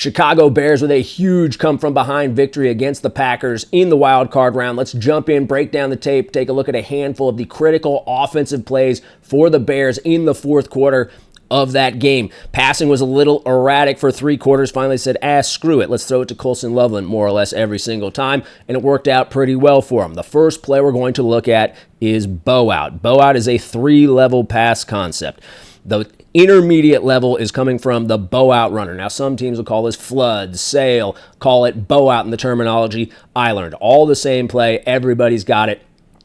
Chicago Bears with a huge come-from-behind victory against the Packers in the wild card round. Let's jump in, break down the tape, take a look at a handful of the critical offensive plays for the Bears in the fourth quarter of that game. Passing was a little erratic for three quarters. Finally said, screw it. Let's throw it to Colson Loveland more or less every single time, and it worked out pretty well for him. The first play we're going to look at is bow out. Bow out is a three-level pass concept. The intermediate level is coming from the bow out runner. Now, some teams will call this flood, sail, call it bow out in the terminology I learned. All the same play. Everybody's got it.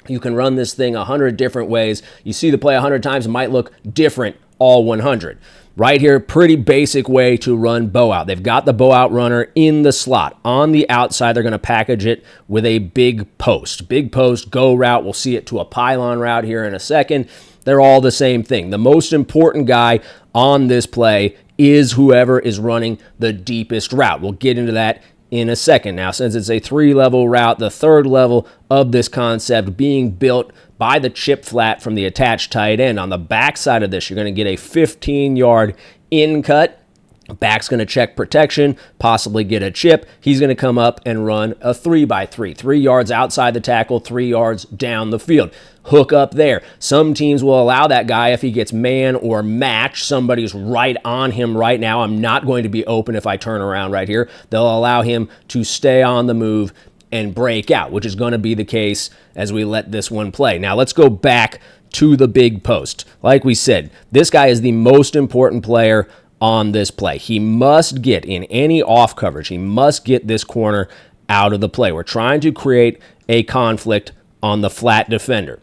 You can run this thing 100 different ways. You see the play 100 times, it might look different all 100. Right here, pretty basic way to run bow out. They've got the bow out runner in the slot. On the outside, they're going to package it with a big post. Big post, go route. We'll see it to a pylon route here in a second. They're all the same thing. The most important guy on this play is whoever is running the deepest route. We'll get into that in a second. Now, since it's a three-level route, the third level of this concept being built by the chip flat from the attached tight end. On the back side of this, you're going to get a 15-yard in cut. Back's going to check protection, possibly get a chip. He's going to come up and run a 3x3, 3 yards outside the tackle, 3 yards down the field. Hook up there. Some teams will allow that guy if he gets man or match. Somebody's right on him right now. I'm not going to be open if I turn around right here. They'll allow him to stay on the move and break out, which is going to be the case as we let this one play. Now let's go back to the big post. Like we said, this guy is the most important player on this play. He must get, in any off coverage, he must get this corner out of the play. We're trying to create a conflict on the flat defender.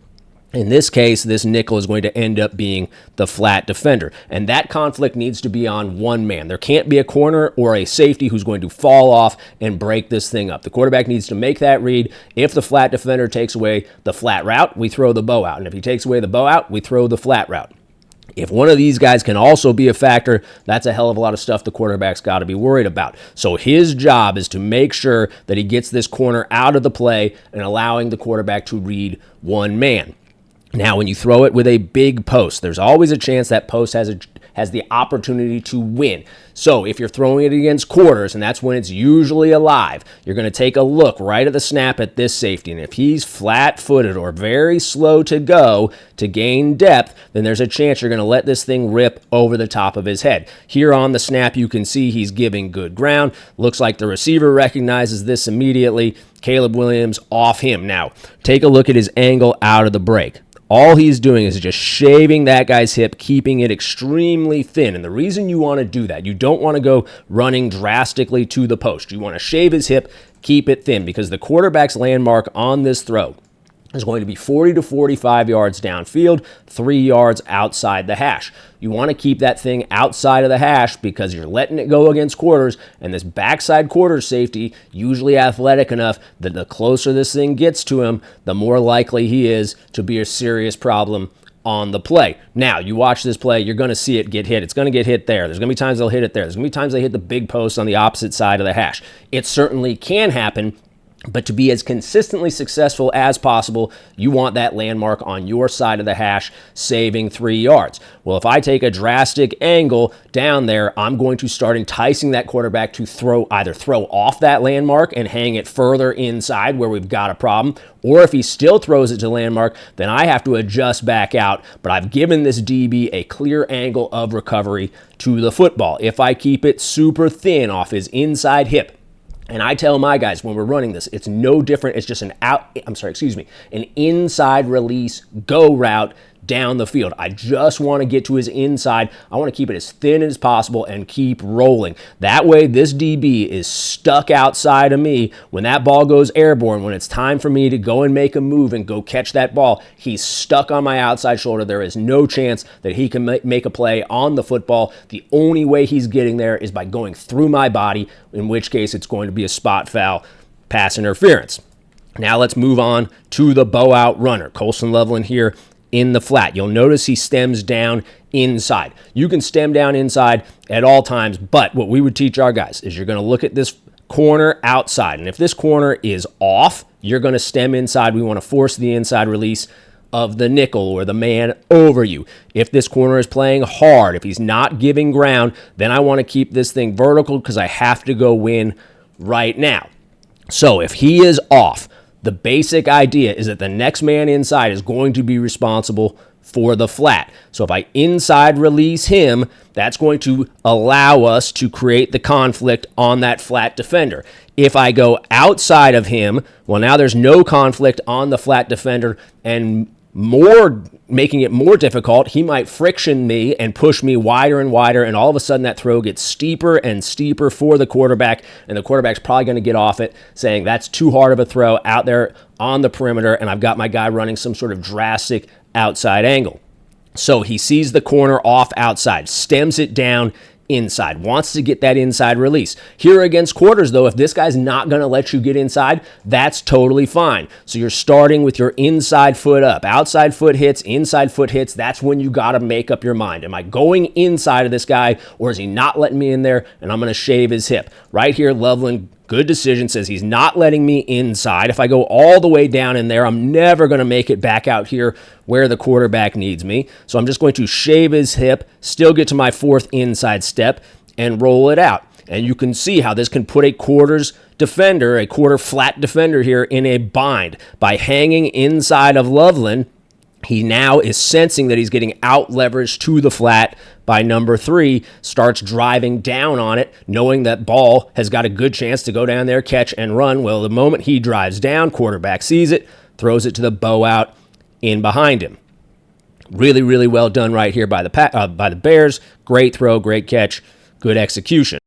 In this case, this nickel is going to end up being the flat defender, and that conflict needs to be on one man. There can't be a corner or a safety who's going to fall off and break this thing up. The quarterback needs to make that read. If the flat defender takes away the flat route, we throw the bow out, and if he takes away the bow out, we throw the flat route. If one of these guys can also be a factor, that's a hell of a lot of stuff the quarterback's got to be worried about. So his job is to make sure that he gets this corner out of the play and allowing the quarterback to read one man. Now, when you throw it with a big post, there's always a chance that post has the opportunity to win. So if you're throwing it against quarters, and that's when it's usually alive, you're going to take a look right at the snap at this safety. And if he's flat-footed or very slow to go to gain depth, then there's a chance you're going to let this thing rip over the top of his head. Here on the snap, you can see he's giving good ground. Looks like the receiver recognizes this immediately. Caleb Williams off him. Now, take a look at his angle out of the break. All he's doing is just shaving that guy's hip, keeping it extremely thin. And the reason you want to do that, you don't want to go running drastically to the post. You want to shave his hip, keep it thin, because the quarterback's landmark on this throw is going to be 40 to 45 yards downfield, 3 yards outside the hash. You want to keep that thing outside of the hash because you're letting it go against quarters, and this backside quarter safety, usually athletic enough that the closer this thing gets to him, the more likely he is to be a serious problem on the play. Now, you watch this play, you're going to see it get hit. It's going to get hit there. There's going to be times they'll hit it there. There's going to be times they hit the big post on the opposite side of the hash. It certainly can happen. But to be as consistently successful as possible, you want that landmark on your side of the hash, saving 3 yards. Well, if I take a drastic angle down there, I'm going to start enticing that quarterback to either throw off that landmark and hang it further inside where we've got a problem, or if he still throws it to landmark, then I have to adjust back out. But I've given this DB a clear angle of recovery to the football. If I keep it super thin off his inside hip, and I tell my guys when we're running this, it's no different. It's just an inside release go route down the field. I just want to get to his inside. I want to keep it as thin as possible and keep rolling. That way, this DB is stuck outside of me. When that ball goes airborne, when it's time for me to go and make a move and go catch that ball, he's stuck on my outside shoulder. There is no chance that he can make a play on the football. The only way he's getting there is by going through my body, in which case it's going to be a spot foul, pass interference. Now let's move on to the bow out runner. Colson Loveland here in the flat. You'll notice he stems down inside. You can stem down inside at all times, but what we would teach our guys is you're going to look at this corner outside, and if this corner is off, you're going to stem inside. We want to force the inside release of the nickel or the man over you. If this corner is playing hard, if he's not giving ground, then I want to keep this thing vertical because I have to go win right now. So if he is off, the basic idea is that the next man inside is going to be responsible for the flat. So if I inside release him, that's going to allow us to create the conflict on that flat defender. If I go outside of him, well, now there's no conflict on the flat defender, and making it more difficult, he might friction me and push me wider and wider, and all of a sudden that throw gets steeper and steeper for the quarterback, and the quarterback's probably going to get off it, saying that's too hard of a throw out there on the perimeter, and I've got my guy running some sort of drastic outside angle. So he sees the corner off outside, stems it down inside, wants to get that inside release. Here against quarters, though, if this guy's not going to let you get inside, that's totally fine. So you're starting with your inside foot up. Outside foot hits, inside foot hits, that's when you got to make up your mind. Am I going inside of this guy, or is he not letting me in there, and I'm going to shave his hip? Right here, Loveland, good decision, says he's not letting me inside. If I go all the way down in there, I'm never going to make it back out here where the quarterback needs me. So I'm just going to shave his hip, still get to my fourth inside step, and roll it out. And you can see how this can put a quarter flat defender here in a bind. By hanging inside of Loveland, he now is sensing that he's getting out leveraged to the flat by number 3, starts driving down on it, knowing that ball has got a good chance to go down there, catch, and run. Well, the moment he drives down, quarterback sees it, throws it to the bow out in behind him. Really, really well done right here by the Bears. Great throw, great catch, good execution.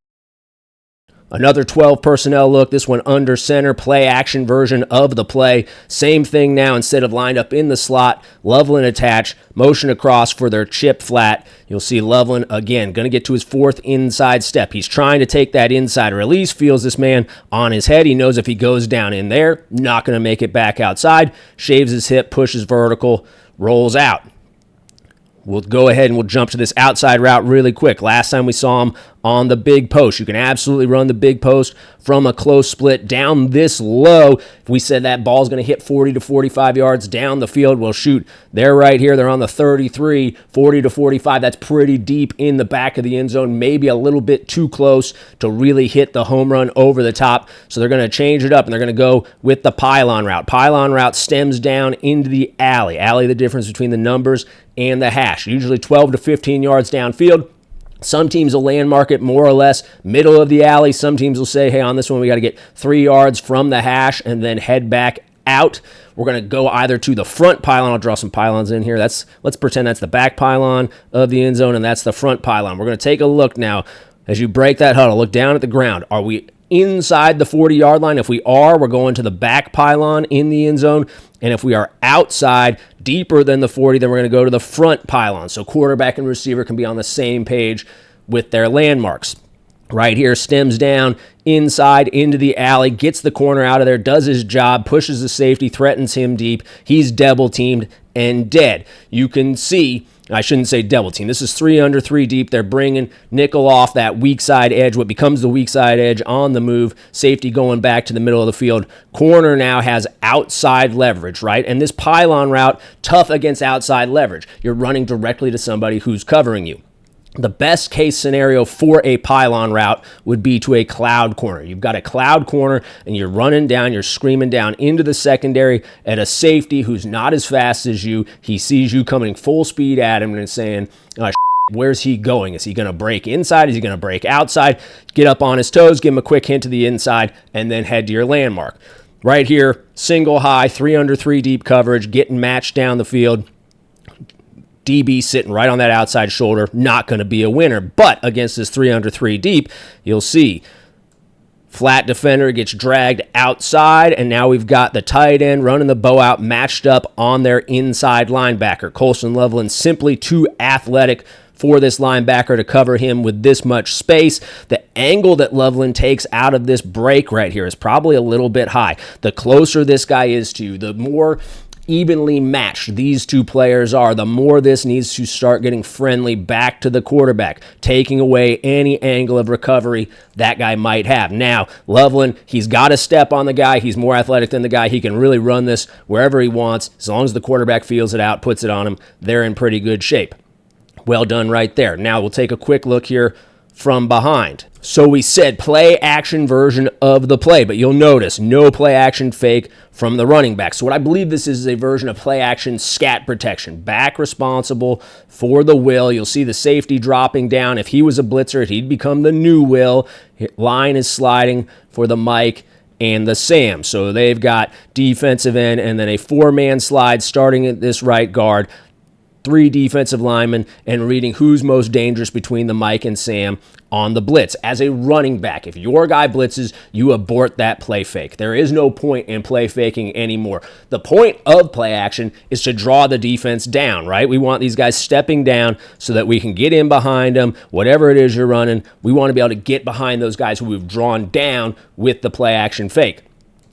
Another 12 personnel look, this one under center, play action version of the play. Same thing now, instead of lined up in the slot, Loveland attached, motion across for their chip flat. You'll see Loveland, again, going to get to his fourth inside step. He's trying to take that inside release, feels this man on his head. He knows if he goes down in there, not going to make it back outside. Shaves his hip, pushes vertical, rolls out. We'll go ahead and we'll jump to this outside route really quick. Last time we saw him on the big post. You can absolutely run the big post from a close split down this low. If we said that ball's going to hit 40 to 45 yards down the field, well, shoot, they're right here. They're on the 33, 40 to 45. That's pretty deep in the back of the end zone, maybe a little bit too close to really hit the home run over the top. So they're going to change it up, and they're going to go with the pylon route. Pylon route stems down into the alley. Alley, the difference between the numbers and the hash, usually 12 to 15 yards downfield. Some teams will landmark it more or less middle of the alley. Some teams will say, hey, on this one, we got to get 3 yards from the hash and then head back out. We're going to go either to the front pylon. I'll draw some pylons in here. Let's pretend that's the back pylon of the end zone, and that's the front pylon. We're going to take a look now. As you break that huddle, look down at the ground. Are we inside the 40-yard line? If we are, we're going to the back pylon in the end zone. And if we are outside, deeper than the 40, then we're going to go to the front pylon. So quarterback and receiver can be on the same page with their landmarks. Right here, stems down inside into the alley, gets the corner out of there, does his job, pushes the safety, threatens him deep. He's double teamed and dead. You can see, I shouldn't say double team. This is 3 under 3 deep. They're bringing nickel off that weak side edge, what becomes the weak side edge on the move. Safety going back to the middle of the field. Corner now has outside leverage, right? And this pylon route, tough against outside leverage. You're running directly to somebody who's covering you. The best case scenario for a pylon route would be to a cloud corner. You've got a cloud corner and you're running down, you're screaming down into the secondary at a safety who's not as fast as you. He sees you coming full speed at him and saying, where's he going? Is he going to break inside? Is he going to break outside? Get up on his toes, give him a quick hint to the inside, and then head to your landmark. Right here, single high, 3 under 3 deep coverage, getting matched down the field. DB sitting right on that outside shoulder, not going to be a winner. But against this 3 under 3 deep, you'll see flat defender gets dragged outside, and now we've got the tight end running the bow out, matched up on their inside linebacker. Colson Loveland simply too athletic for this linebacker to cover him with this much space. The angle that Loveland takes out of this break right here is probably a little bit high. The closer this guy is to you, the more evenly matched these two players are, the more this needs to start getting friendly back to the quarterback, taking away any angle of recovery that guy might have. Now, Loveland, he's got a step on the guy. He's more athletic than the guy. He can really run this wherever he wants. As long as the quarterback feels it out, puts it on him, they're in pretty good shape. Well done right there. Now we'll take a quick look here from behind. So we said play action version of the play, but you'll notice no play action fake from the running back. So what I believe this is a version of play action scat protection. Back responsible for the will. You'll see the safety dropping down. If he was a blitzer, he'd become the new will. Line is sliding for the Mike and the Sam. So they've got defensive end and then a four-man slide starting at this right guard. 3 defensive linemen, and reading who's most dangerous between the Mike and Sam on the blitz. As a running back, if your guy blitzes, you abort that play fake. There is no point in play faking anymore. The point of play action is to draw the defense down, right? We want these guys stepping down so that we can get in behind them. Whatever it is you're running, we want to be able to get behind those guys who we've drawn down with the play action fake.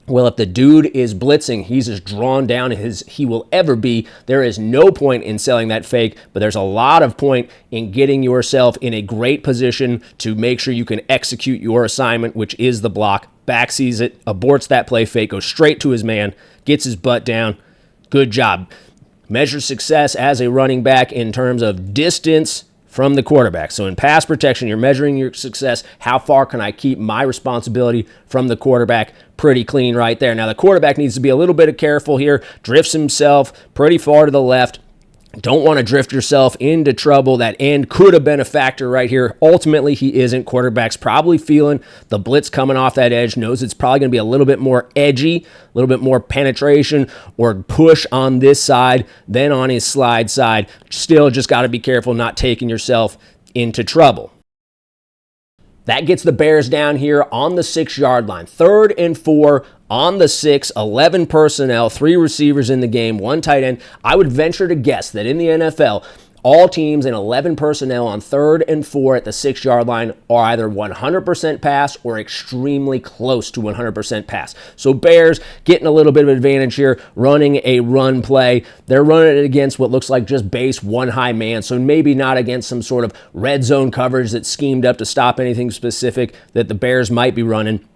Well, if the dude is blitzing, he's as drawn down as he will ever be. There is no point in selling that fake, but there's a lot of point in getting yourself in a great position to make sure you can execute your assignment, which is the block. Back sees it, aborts that play fake, goes straight to his man, gets his butt down. Good job. Measure success as a running back in terms of distance from the quarterback. So in pass protection, you're measuring your success. How far can I keep my responsibility from the quarterback? Pretty clean right there. Now the quarterback needs to be a little bit careful here. Drifts himself pretty far to the left. Don't want to drift yourself into trouble. That end could have been a factor right here. Ultimately, he isn't. Quarterback's probably feeling the blitz coming off that edge, knows it's probably going to be a little bit more edgy, a little bit more penetration or push on this side than on his slide side. Still, just got to be careful not taking yourself into trouble. That gets the Bears down here on the 6-yard line. 3rd and 4 on the 6, 11 personnel, 3 receivers in the game, 1 tight end. I would venture to guess that in the NFL, all teams in 11 personnel on 3rd and 4 at the 6-yard line are either 100% pass or extremely close to 100% pass. So Bears getting a little bit of advantage here, running a run play. They're running it against what looks like just base one high man, so maybe not against some sort of red zone coverage that's schemed up to stop anything specific that the Bears might be running,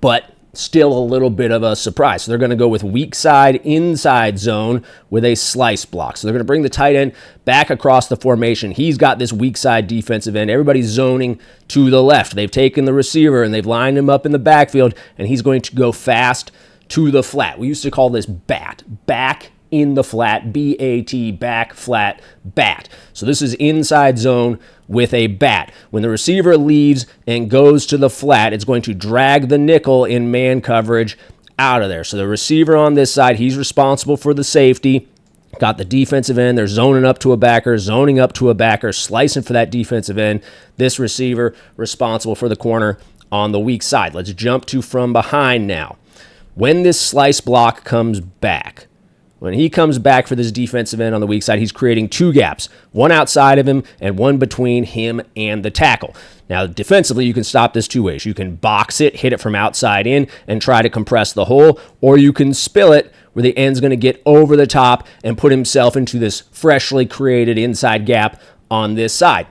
but still a little bit of a surprise. So they're going to go with weak side inside zone with a slice block. So they're going to bring the tight end back across the formation. He's got this weak side defensive end. Everybody's zoning to the left. They've taken the receiver and they've lined him up in the backfield, and he's going to go fast to the flat. We used to call this bat. Back in the flat, B-A-T, back, flat, bat. So this is inside zone with a bat. When the receiver leaves and goes to the flat, it's going to drag the nickel in man coverage out of there. So the receiver on this side, he's responsible for the safety. Got the defensive end. They're zoning up to a backer, zoning up to a backer, slicing for that defensive end. This receiver responsible for the corner on the weak side. Let's jump to from behind now. When this slice block comes back, when he comes back for this defensive end on the weak side, he's creating 2 gaps, one outside of him and one between him and the tackle. Now, defensively, you can stop this 2 ways. You can box it, hit it from outside in, and try to compress the hole, or you can spill it where the end's going to get over the top and put himself into this freshly created inside gap on this side.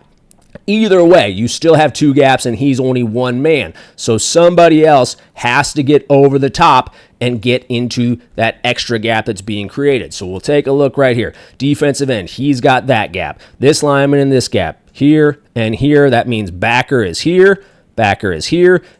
Either way, you still have 2 gaps and he's only one man. So somebody else has to get over the top and get into that extra gap that's being created. So we'll take a look right here. Defensive end, he's got that gap. This lineman in this gap, here and here. That means backer is here,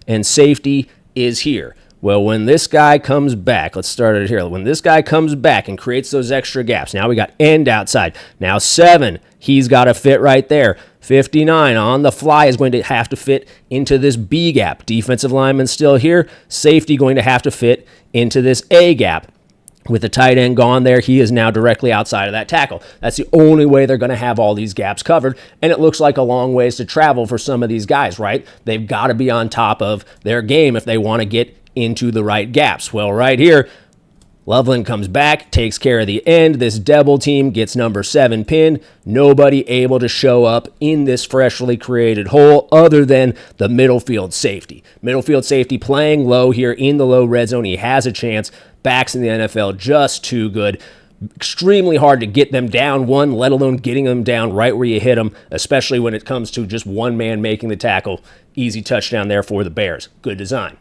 and safety is here. Well, when this guy comes back, let's start it here. When this guy comes back and creates those extra gaps, now we got end outside. Now 7, he's got to fit right there. 59 on the fly is going to have to fit into this B gap. Defensive lineman still here. Safety going to have to fit into this A gap. With the tight end gone there, he is now directly outside of that tackle. That's the only way they're going to have all these gaps covered, and it looks like a long ways to travel for some of these guys, right? They've got to be on top of their game if they want to get into the right gaps. Well, right here, Loveland comes back, takes care of the end. This double team gets number 7 pinned. Nobody able to show up in this freshly created hole other than the middle field safety. Middle field safety playing low here in the low red zone. He has a chance. Backs in the NFL just too good. Extremely hard to get them down one, let alone getting them down right where you hit them, especially when it comes to just one man making the tackle. Easy touchdown there for the Bears. Good design.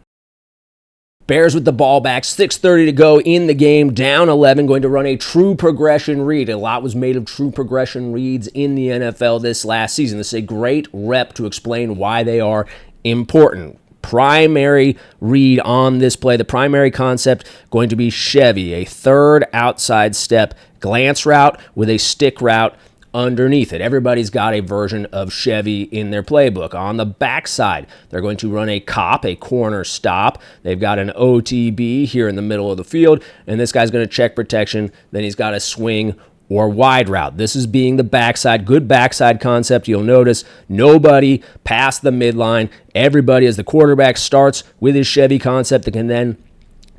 Bears with the ball back, 6:30 to go in the game, down 11, going to run a true progression read. A lot was made of true progression reads in the NFL this last season. This is a great rep to explain why they are important. Primary read on this play, the primary concept going to be Chevy, a third outside step glance route with a stick route underneath it. Everybody's got a version of Chevy in their playbook. On the backside, they're going to run a cop, a corner stop. They've got an OTB here in the middle of the field, and this guy's going to check protection. Then he's got a swing or wide route. This is being the backside, good backside concept. You'll notice nobody past the midline. Everybody, as the quarterback starts with his Chevy concept, that can then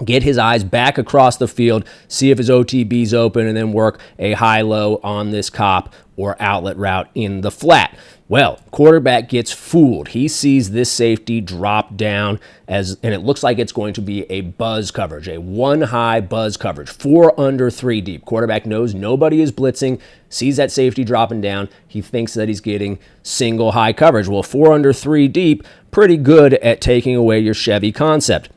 get his eyes back across the field, see if his OTB's open, and then work a high-low on this cop or outlet route in the flat. Well, quarterback gets fooled. He sees this safety drop down, and it looks like it's going to be a buzz coverage, a one-high buzz coverage, 4 under 3 deep. Quarterback knows nobody is blitzing, sees that safety dropping down. He thinks that he's getting single high coverage. Well, 4 under 3 deep, pretty good at taking away your Chevy concept.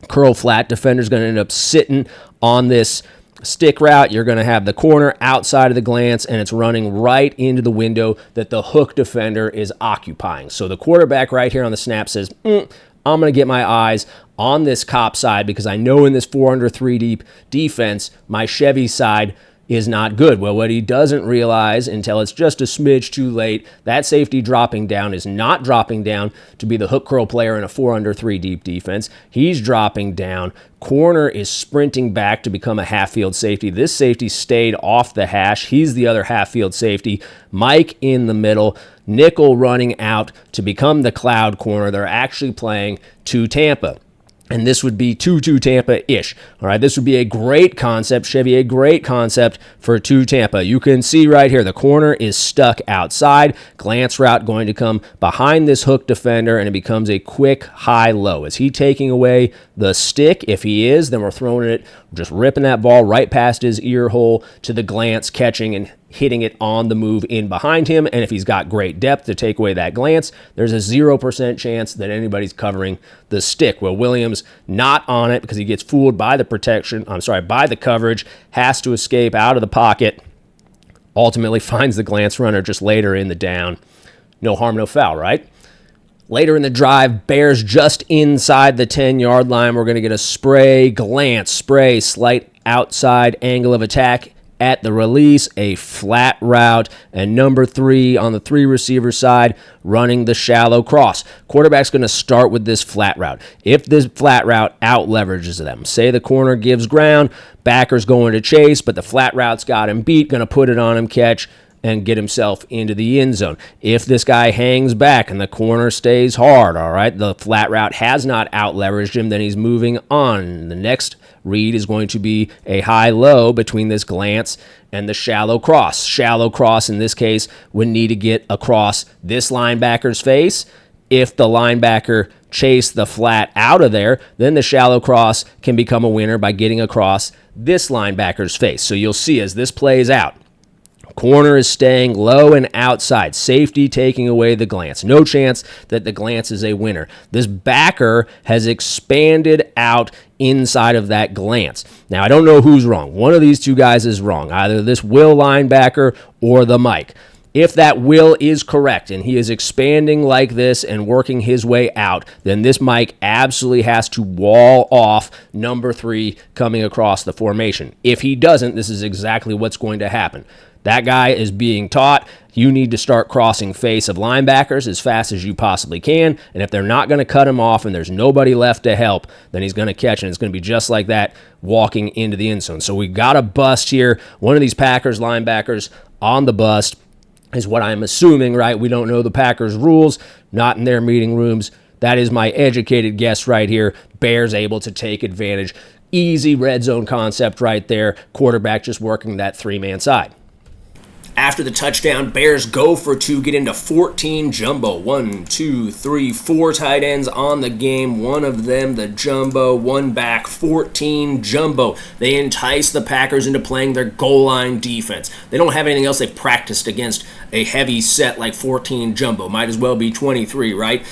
Curl flat, defender's going to end up sitting on this stick route. You're going to have the corner outside of the glance, and it's running right into the window that the hook defender is occupying. So the quarterback right here on the snap says, I'm going to get my eyes on this cop side because I know in this 4 under 3 deep defense, my Chevy side is not good. Well, what he doesn't realize until it's just a smidge too late, that safety dropping down is not dropping down to be the hook curl player in a 4 under 3 deep defense. He's dropping down. Corner is sprinting back to become a half-field safety. This safety stayed off the hash. He's the other half-field safety. Mike in the middle. Nickel running out to become the cloud corner. They're actually playing to Tampa. And this would be 2-2 Tampa-ish. All right, this would be a great concept, Chevy, a great concept for 2 Tampa. You can see right here, the corner is stuck outside. Glance route going to come behind this hook defender, and it becomes a quick high-low. Is he taking away the stick? If he is, then we're throwing it, just ripping that ball right past his ear hole to the glance, catching and hitting it on the move in behind him. And if he's got great depth to take away that glance, there's a 0% chance that anybody's covering the stick. Well, Williams not on it because he gets fooled by the by the coverage, has to escape out of the pocket, ultimately finds the glance runner just later in the down. No harm, no foul, right? Later in the drive, Bears just inside the 10-yard line. We're going to get a spray, glance, spray, slight outside angle of attack at the release, a flat route, and number 3 on the 3 receiver side running the shallow cross. Quarterback's going to start with this flat route. If this flat route out leverages them, say the corner gives ground, backer's going to chase, but the flat route's got him beat, going to put it on him, catch, and get himself into the end zone. If this guy hangs back and the corner stays hard, all right, the flat route has not out-leveraged him, then he's moving on. The next read is going to be a high-low between this glance and the shallow cross. Shallow cross, in this case, would need to get across this linebacker's face. If the linebacker chased the flat out of there, then the shallow cross can become a winner by getting across this linebacker's face. So you'll see as this plays out, corner is staying low and outside. Safety taking away the glance. No chance that the glance is a winner. This backer has expanded out inside of that glance. Now, I don't know who's wrong. One of these two guys is wrong. Either this Will linebacker or the Mike. If that Will is correct and he is expanding like this and working his way out, then this Mike absolutely has to wall off number 3 coming across the formation. If he doesn't, this is exactly what's going to happen. That guy is being taught, you need to start crossing face of linebackers as fast as you possibly can, and if they're not going to cut him off and there's nobody left to help, then he's going to catch, and it's going to be just like that walking into the end zone. So we got a bust here. One of these Packers linebackers on the bust is what I'm assuming, right? We don't know the Packers rules, not in their meeting rooms. That is my educated guess right here. Bears able to take advantage. Easy red zone concept right there. Quarterback just working that 3-man side. After the touchdown, Bears go for two, get into 14 jumbo. 1, 2, 3, 4 tight ends on the game. One of them, the jumbo, one back, 14 jumbo. They entice the Packers into playing their goal line defense. They don't have anything else they've practiced against a heavy set like 14 jumbo. Might as well be 23, right?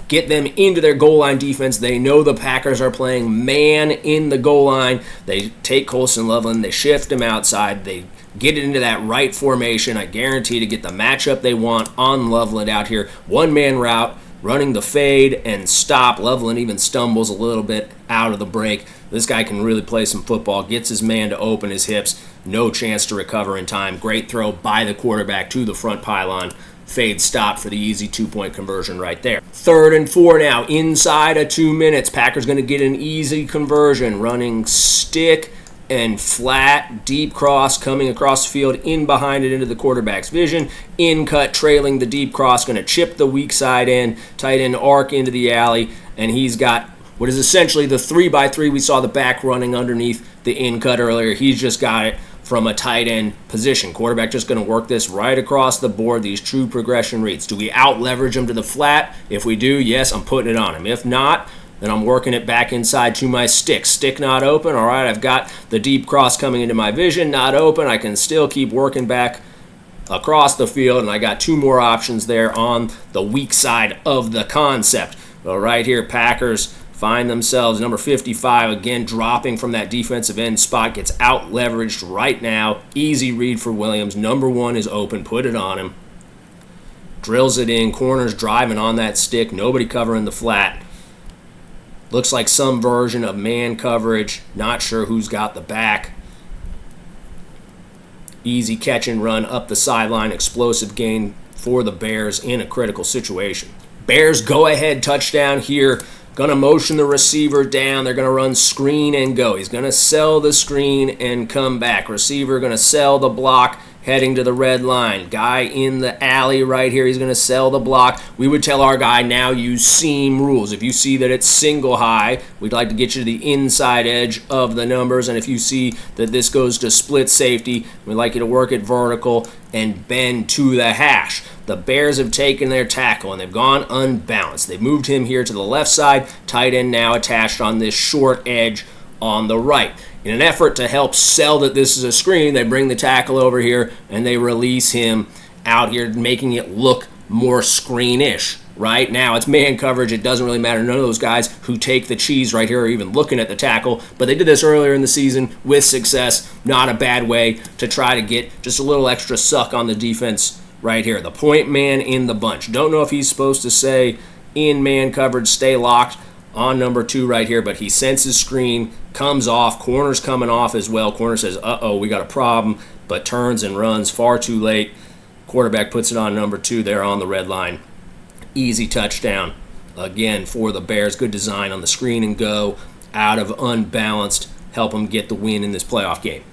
Get them into their goal line defense. They know the Packers are playing man in the goal line. They take Colson Loveland, they shift him outside, they get it into that right formation. I guarantee to get the matchup they want on Loveland out here. One-man route, running the fade and stop. Loveland even stumbles a little bit out of the break. This guy can really play some football, gets his man to open his hips. No chance to recover in time. Great throw by the quarterback to the front pylon. Fade stop for the easy 2-point conversion right there. 3rd and 4 now, inside of 2 minutes. Packers going to get an easy conversion. Running stick and flat, deep cross coming across the field, in behind it into the quarterback's vision. In cut, trailing the deep cross, going to chip the weak side end, tight end arc into the alley, and he's got what is essentially the 3x3. We saw the back running underneath the in cut earlier. He's just got it from a tight end position. Quarterback just going to work this right across the board, these true progression reads. Do we out leverage him to the flat? If we do, yes, I'm putting it on him. If not, then I'm working it back inside to my stick. Stick not open. All right, I've got the deep cross coming into my vision, not open. I can still keep working back across the field, and I got 2 more options there on the weak side of the concept. Well, right here, Packers find themselves, number 55, again dropping from that defensive end spot, gets out leveraged right now. Easy read for Williams. Number 1 is open, put it on him. Drills it in, corners driving on that stick, nobody covering the flat. Looks like some version of man coverage. Not sure who's got the back. Easy catch and run up the sideline. Explosive gain for the Bears in a critical situation. Bears go ahead touchdown here. Going to motion the receiver down. They're going to run screen and go. He's going to sell the screen and come back. Receiver going to sell the block, heading to the red line. Guy in the alley right here, he's going to sell the block. We would tell our guy, now use seam rules. If you see that it's single high, we'd like to get you to the inside edge of the numbers. And if you see that this goes to split safety, we'd like you to work it vertical and bend to the hash. The Bears have taken their tackle and they've gone unbalanced. They've moved him here to the left side. Tight end now attached on this short edge on the right. In an effort to help sell that this is a screen, they bring the tackle over here and they release him out here, making it look more screenish. Right now, it's man coverage. It doesn't really matter. None of those guys who take the cheese right here are even looking at the tackle. But they did this earlier in the season with success. Not a bad way to try to get just a little extra suck on the defense right here. The point man in the bunch. Don't know if he's supposed to say in man coverage, stay locked on number 2 right here, but he senses screen, comes off, corner's coming off as well. Corner says, uh-oh, we got a problem, but turns and runs far too late. Quarterback puts it on number 2 there on the red line. Easy touchdown, again, for the Bears. Good design on the screen and go, out of unbalanced, help them get the win in this playoff game.